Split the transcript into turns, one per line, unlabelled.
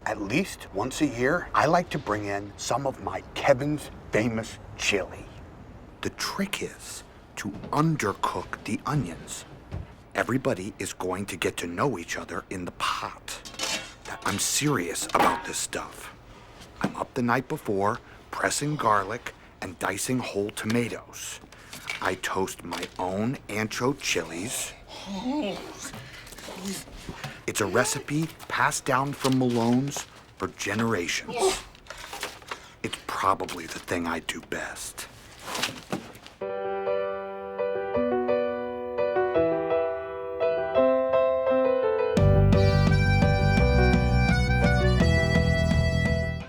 At least once a year, I like to bring in some of my Kevin's famous chili. The trick is to undercook the onions. Everybody is going to get to know each other in the pot. I'm serious about this stuff. I'm up the night before, pressing garlic and dicing whole tomatoes. I toast my own ancho chilies. It's a recipe passed down from Malone's for generations. It's probably the thing I do best.